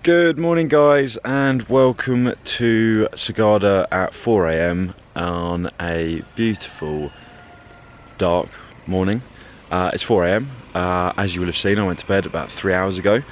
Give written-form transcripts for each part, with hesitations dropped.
Good morning guys, and welcome to Sagada at 4 AM on a beautiful dark morning. It's 4 AM. As you will have seen, I went to bed about 3 hours ago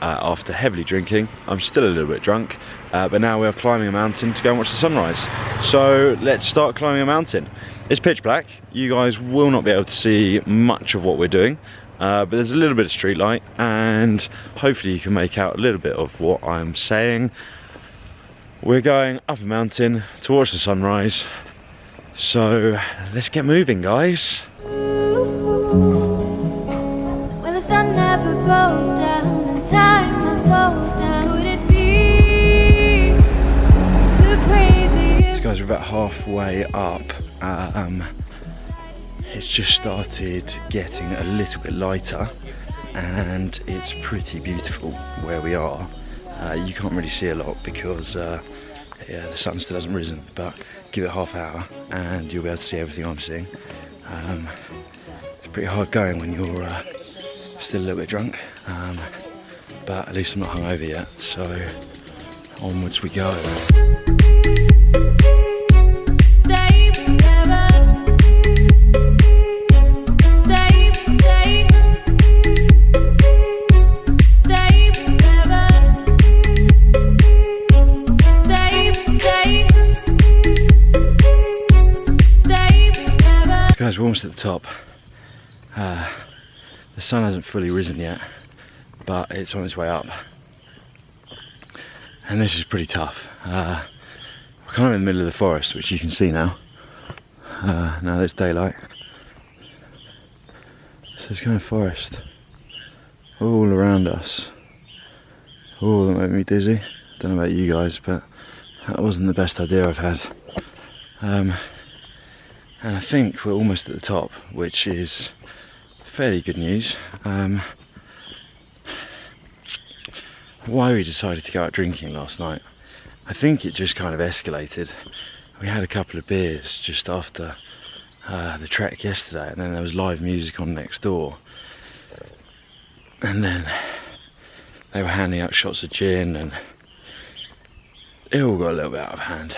after heavily drinking. I'm still a little bit drunk, but now we are climbing a mountain to go and watch the sunrise. So let's start climbing a mountain. It's pitch black. You guys will not be able to see much of what we're doing. But there's a little bit of street light, and hopefully you can make out a little bit of what I'm saying. We're going up a mountain to watch the sunrise, so let's get moving, guys. When the sun never goes down and time will slow down, would it be too crazy? So guys, we're about halfway up. It's just started getting a little bit lighter, and it's pretty beautiful where we are. You can't really see a lot because the sun still hasn't risen, but give it half hour and you'll be able to see everything I'm seeing. It's pretty hard going when you're still a little bit drunk, but at least I'm not hungover yet, so onwards we go. Guys, we're almost at the top. The sun hasn't fully risen yet, but it's on its way up. And this is pretty tough. We're kind of in the middle of the forest, which you can see now. Now there's daylight. So there's kind of forest all around us. Oh, that made me dizzy. Don't know about you guys, but that wasn't the best idea I've had. And I think we're almost at the top, which is fairly good news. Why we decided to go out drinking last night, I think it just kind of escalated. We had a couple of beers just after the trek yesterday, and then there was live music on next door. And then they were handing out shots of gin, and it all got a little bit out of hand.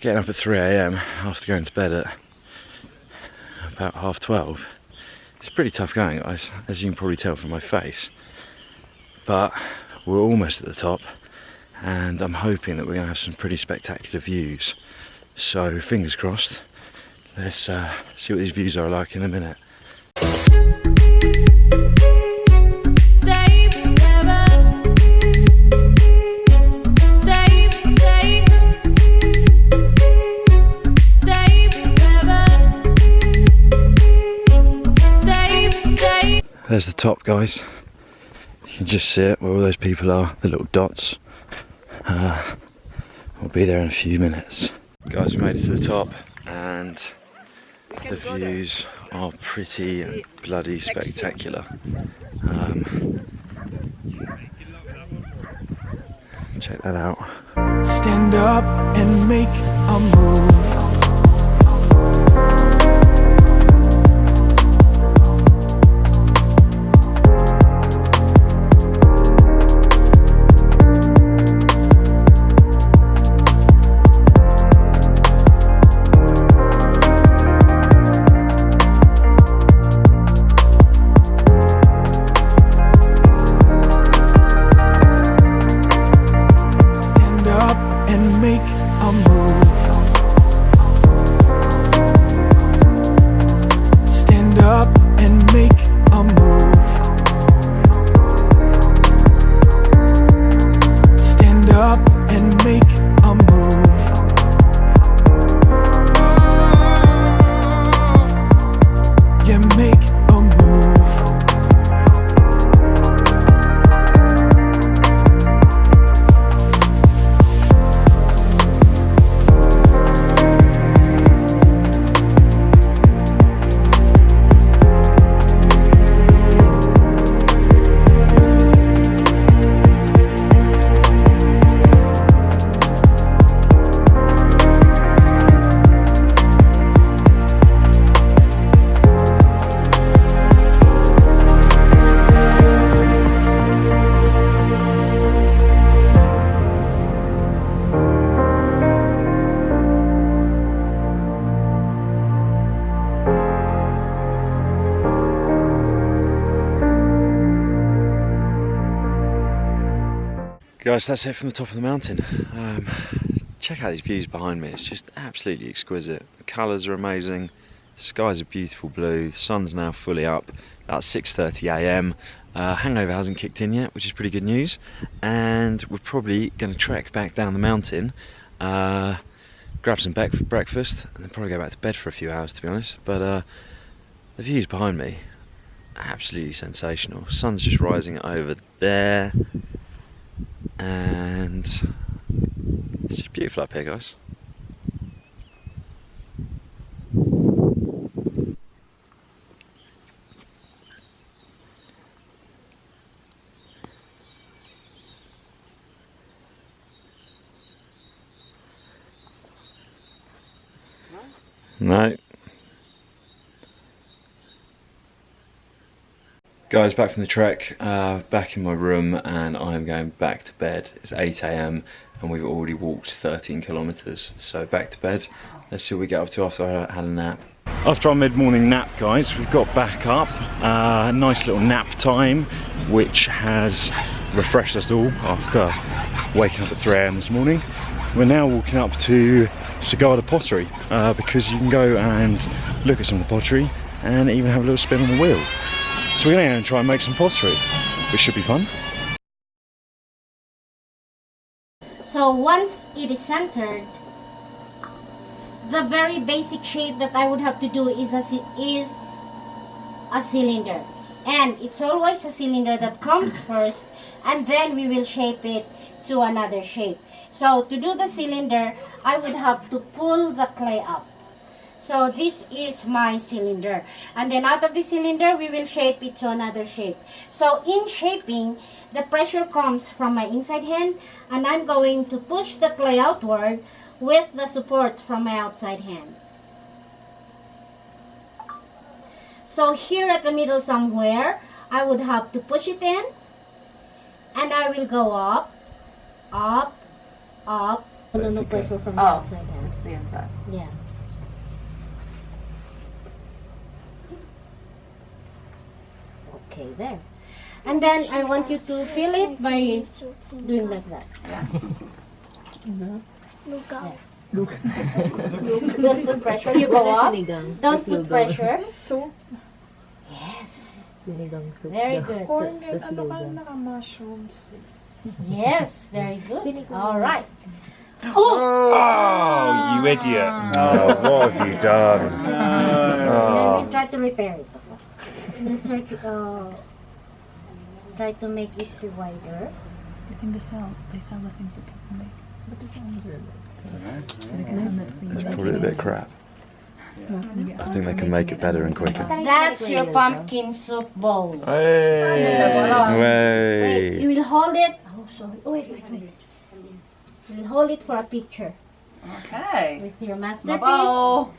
Getting up at 3 AM after going to bed at about 12:30. It's pretty tough going, guys, as you can probably tell from my face. But we're almost at the top, and I'm hoping that we're going to have some pretty spectacular views. So fingers crossed. Let's see what these views are like in a minute. There's the top, guys. You can just see it where all those people are, the little dots. We'll be there in a few minutes. Guys, we made it to the top, and the views are pretty bloody spectacular. Check that out. Stand up and make a move. Guys, that's it from the top of the mountain. Check out these views behind me, it's just absolutely exquisite. The colours are amazing, the skies are beautiful blue, the sun's now fully up, about 6:30 AM. Hangover hasn't kicked in yet, which is pretty good news, and we're probably going to trek back down the mountain, grab some breakfast, and then probably go back to bed for a few hours, to be honest. But the views behind me, absolutely sensational. Sun's just rising over there, and it's just beautiful up here, guys. No. Guys, back from the trek, back in my room, and I'm going back to bed. It's 8 AM and we've already walked 13 kilometers. So back to bed. Let's see what we get up to after I had a nap. After our mid-morning nap, guys, we've got back up. A nice little nap time, which has refreshed us all after waking up at 3 AM this morning. We're now walking up to Sagada Pottery because you can go and look at some of the pottery and even have a little spin on the wheel. So we're going to go and try and make some pottery, which should be fun. So once it is centered, the very basic shape that I would have to do is a cylinder. And it's always a cylinder that comes first, and then we will shape it to another shape. So to do the cylinder, I would have to pull the clay up. So this is my cylinder. And then out of the cylinder, we will shape it to another shape. So in shaping, the pressure comes from my inside hand, and I'm going to push the clay outward with the support from my outside hand. So here at the middle somewhere, I would have to push it in, and I will go up, up, up. No pressure from the outside hand. Just the inside. Yeah. Okay, there. And then I want you to feel it by doing like that. There. Don't put pressure. You go up. Don't put pressure. Yes. Very good. Yes, very good. All right. Oh, you idiot. Oh, what have you done? Then we try to repair it. The circuit, try to make it wider. I think they sell the things that people make. It's probably a bit crap. I think they can make it better and quicker. That's your pumpkin soup bowl. Hey! Wait, you will hold it. Oh, sorry. Oh, wait. You will hold it for a picture. Okay. With your My masterpiece. bowl.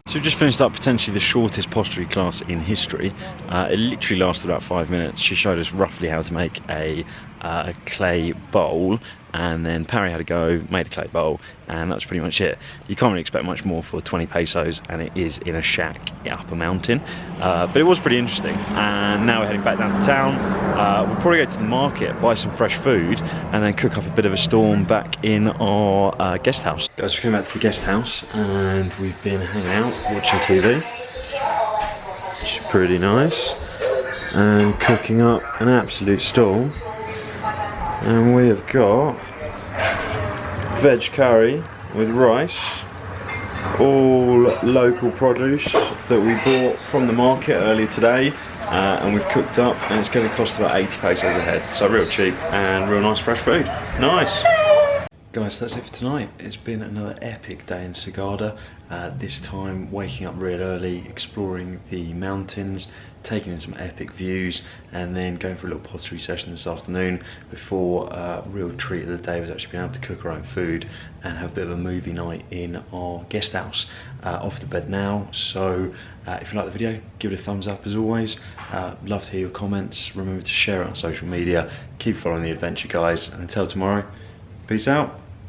So we've just finished up potentially the shortest pottery class in history. It literally lasted about 5 minutes. She showed us roughly how to make a clay bowl, and then Parry had a go, made a clay bowl, and that's pretty much it. You can't really expect much more for 20 pesos, and it is in a shack up a mountain. But it was pretty interesting, and now we're heading back down to town. We'll probably go to the market, buy some fresh food, and then cook up a bit of a storm back in our guest house. Guys, we came back to the guest house, and we've been hanging out, watching TV, which is pretty nice, and cooking up an absolute storm. And we have got veg curry with rice, all local produce that we bought from the market earlier today, and we've cooked up, and it's going to cost about 80 pesos a head, so real cheap and real nice fresh food. Nice! Guys, that's it for tonight. It's been another epic day in Sagada. This time waking up real early, exploring the mountains, taking in some epic views, and then going for a little pottery session this afternoon before a real treat of the day was actually being able to cook our own food and have a bit of a movie night in our guest house. Off to bed now, so if you like the video, give it a thumbs up as always. Love to hear your comments. Remember to share it on social media. Keep following the adventure, guys, and until tomorrow, peace out.